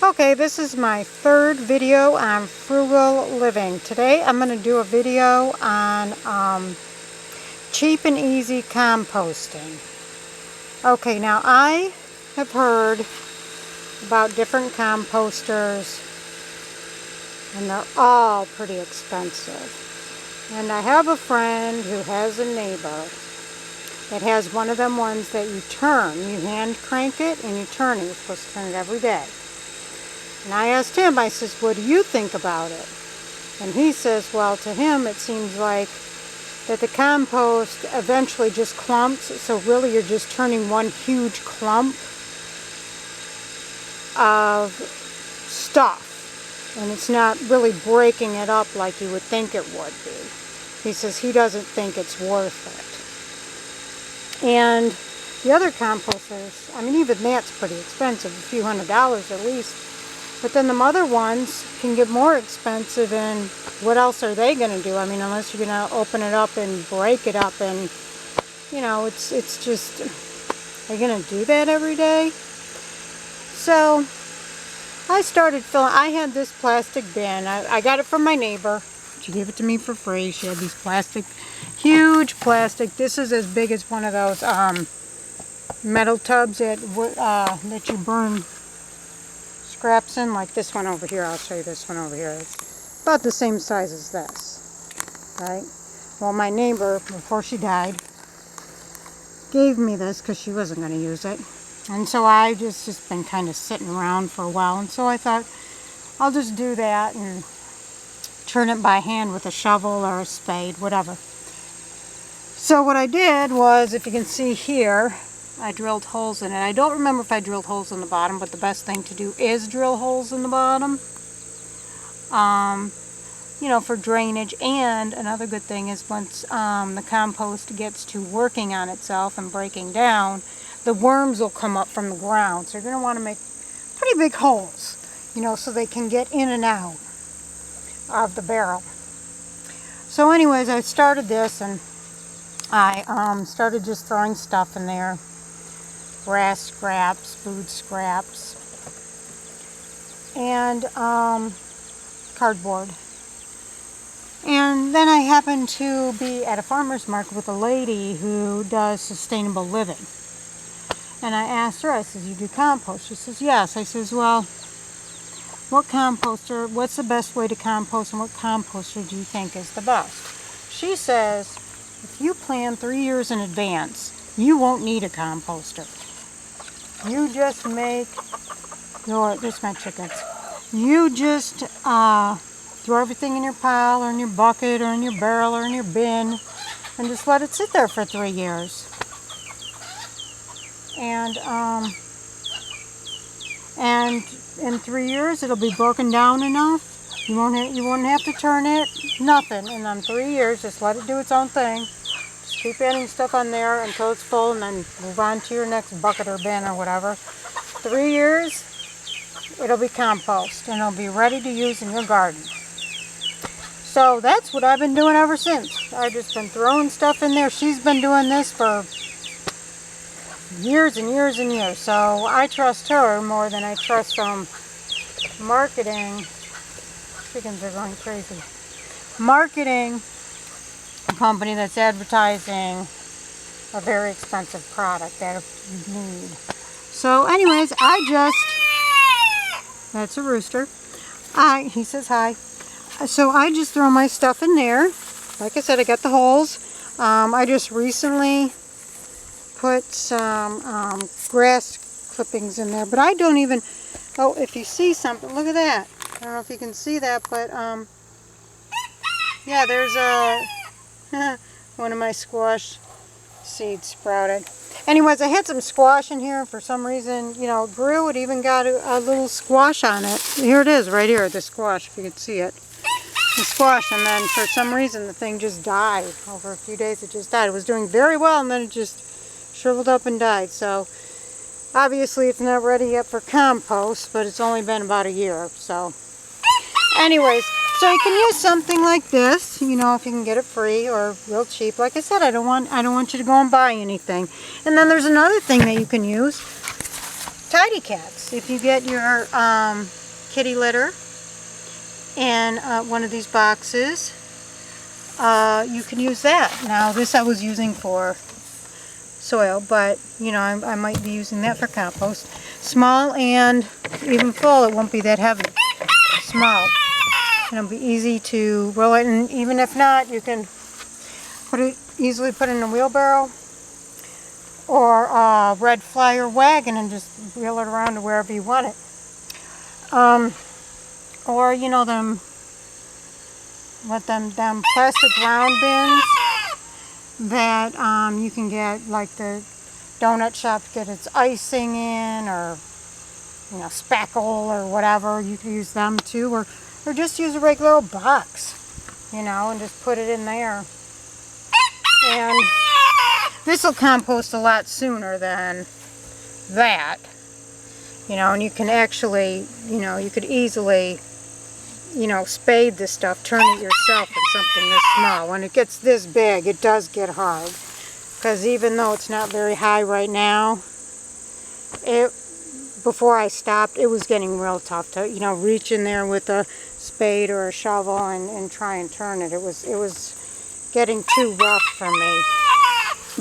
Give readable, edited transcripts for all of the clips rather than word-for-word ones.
Okay, this is my third video on frugal living. Today I'm going to do a video on cheap and easy composting. Okay, now I have heard about different composters and they're all pretty expensive. And I have a friend who has a neighbor that has one of them ones that you turn. You hand crank it and you turn it. You're supposed to turn it every day. And I asked him, I says, what do you think about it? And he says, well, to him it seems like that the compost eventually just clumps, so really you're just turning one huge clump of stuff. And it's not really breaking it up like you would think it would be. He says he doesn't think it's worth it. And the other composters, I mean, even that's pretty expensive, a few $100s at least. But then the other ones can get more expensive, and what else are they going to do? I mean, unless you're going to open it up and break it up, and, you know, it's just, are you going to do that every day? So I started filling. I had this plastic bin. I got it from my neighbor. She gave it to me for free. She had these plastic, huge plastic. This is as big as one of those metal tubs that you burn scraps in, like this one over here. I'll show you this one over here. It's about the same size as this, right? Well, my neighbor, before she died, gave me this because she wasn't going to use it. And so I just been kind of sitting around for a while. And so I thought, I'll just do that and turn it by hand with a shovel or a spade, whatever. So what I did was, if you can see here, I drilled holes in it. I don't remember if I drilled holes in the bottom, but the best thing to do is drill holes in the bottom, you know, for drainage. And another good thing is once the compost gets to working on itself and breaking down, the worms will come up from the ground. So you're going to want to make pretty big holes, you know, so they can get in and out of the barrel. So anyways, I started this, and I started just throwing stuff in there. Grass scraps, food scraps, and cardboard. And then I happened to be at a farmer's market with a lady who does sustainable living. And I asked her, I says, you do compost? She says, yes. I says, well, what's the best way to compost, and what composter do you think is the best? She says, if you plan 3 years in advance, you won't need a composter. You just make there's my chickens. You just throw everything in your pile or in your bucket or in your barrel or in your bin and just let it sit there for 3 years. And in 3 years it'll be broken down enough. You won't have to turn it, nothing. And in 3 years, just let it do its own thing. Keep adding stuff on there until it's full, and then move on to your next bucket or bin or whatever. 3 years, it'll be compost, and it'll be ready to use in your garden. So that's what I've been doing ever since. I've just been throwing stuff in there. She's been doing this for years and years and years. So I trust her more than I trust some marketing. Chickens are going crazy. Marketing company that's advertising a very expensive product that you need. So anyways, that's a rooster. He says hi. So I just throw my stuff in there. Like I said, I got the holes. I just recently put some grass clippings in there, but I don't even, oh, if you see something, look at that. I don't know if you can see that, but yeah, there's one of my squash seeds sprouted. Anyways, I had some squash in here. For some reason, you know, it grew. It even got a little squash on it. Here it is, right here, the squash, if you can see it. The squash, and then for some reason the thing just died. Over a few days it just died. It was doing very well, and then it just shriveled up and died. So obviously it's not ready yet for compost, but it's only been about a year. So anyways, so you can use something like this, you know, if you can get it free or real cheap. Like I said, I don't want you to go and buy anything. And then there's another thing that you can use. Tidy Cats. If you get your kitty litter in one of these boxes, you can use that. Now this I was using for soil, but you know, I might be using that for compost. Small and even full, it won't be that heavy. Small. It'll be easy to roll it, and even if not, you can easily put it in a wheelbarrow or a red flyer wagon and just wheel it around to wherever you want it. Or you know them plastic round bins that you can get, like the donut shop, get its icing in, or you know, spackle or whatever. You can use them too, or just use a regular old box, you know, and just put it in there. And this will compost a lot sooner than that, you know, and you can actually, you know, you could easily, you know, spade this stuff, turn it yourself in something this small. When it gets this big, it does get hard, because even though it's not very high right now, before I stopped, it was getting real tough to, you know, reach in there with a spade or a shovel and try and turn it. It was getting too rough for me.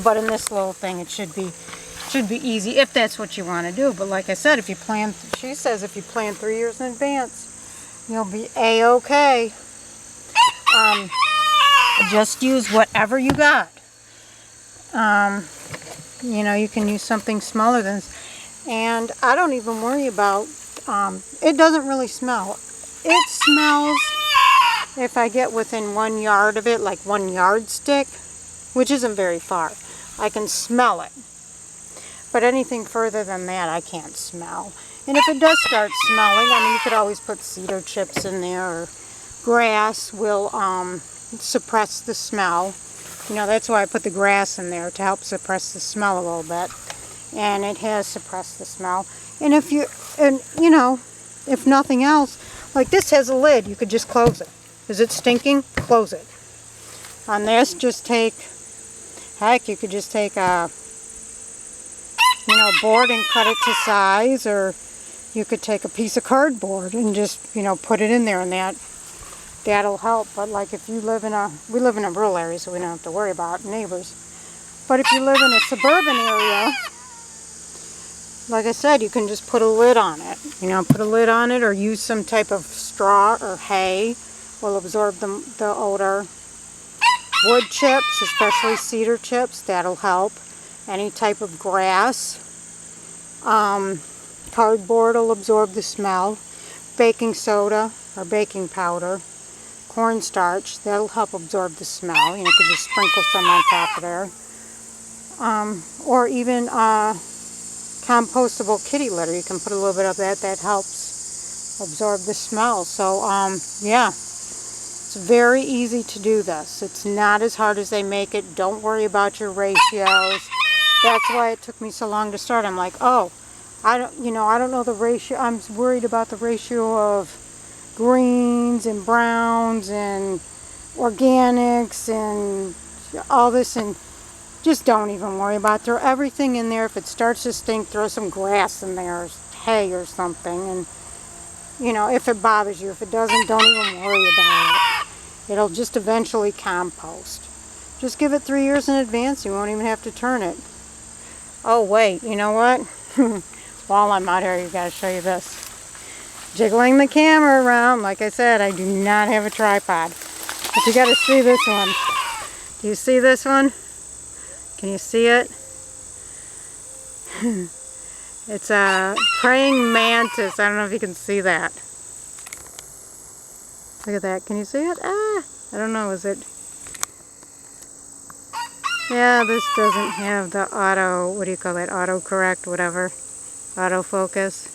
But in this little thing, it should be easy if that's what you want to do. But like I said, if you plan, she says if you plan 3 years in advance, you'll be a-okay. Just use whatever you got. You know, you can use something smaller than this. And I don't even worry about, it doesn't really smell. It smells if I get within 1 yard of it, like 1 yardstick, which isn't very far. I can smell it. But anything further than that, I can't smell. And if it does start smelling, I mean, you could always put cedar chips in there, or grass will suppress the smell. You know, that's why I put the grass in there, to help suppress the smell a little bit. And it has suppressed the smell. And if you know, if nothing else, like this has a lid, you could just close it. Is it stinking? Close it. On this, just take, heck, you could just take a, you know, board and cut it to size, or you could take a piece of cardboard and just, you know, put it in there, and that'll help. But like if you live in we live in a rural area, so we don't have to worry about neighbors. But if you live in a suburban area, like I said, you can just put a lid on it. You know, put a lid on it, or use some type of straw or hay, will absorb the odor. Wood chips, especially cedar chips, that'll help. Any type of grass. Cardboard will absorb the smell. Baking soda or baking powder. Cornstarch, that'll help absorb the smell. You know, you could just sprinkle some on top of there. Or even compostable kitty litter. You can put a little bit of that. That helps absorb the smell. So, yeah. It's very easy to do this. It's not as hard as they make it. Don't worry about your ratios. That's why it took me so long to start. I'm like, oh, I don't know the ratio. I'm worried about the ratio of greens and browns and organics and all this, and just don't even worry about it. Throw everything in there. If it starts to stink, throw some grass in there, or hay or something, and you know, if it bothers you. If it doesn't, don't even worry about it. It'll just eventually compost. Just give it 3 years in advance. You won't even have to turn it. Oh wait, you know what? While I'm out here, you gotta show you this. Jiggling the camera around. Like I said, I do not have a tripod. But you gotta see this one. Do you see this one? Can you see it? It's a praying mantis. I don't know if you can see that. Look at that. Can you see it? Ah, I don't know. Is it? Yeah, this doesn't have the auto, what do you call that? Autocorrect, whatever. Autofocus.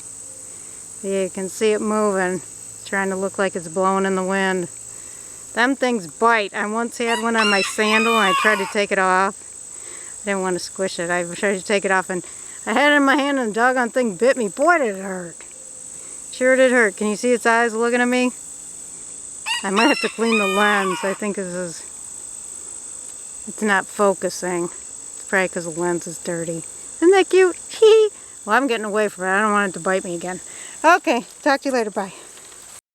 Yeah, you can see it moving. It's trying to look like it's blowing in the wind. Them things bite. I once had one on my sandal and I tried to take it off. I didn't want to squish it. I tried to take it off and I had it in my hand and the doggone thing bit me. Boy, did it hurt. Sure did hurt. Can you see its eyes looking at me? I might have to clean the lens. I think it's not focusing. It's probably because the lens is dirty. Isn't that cute? Hee! Well, I'm getting away from it. I don't want it to bite me again. Okay, talk to you later. Bye.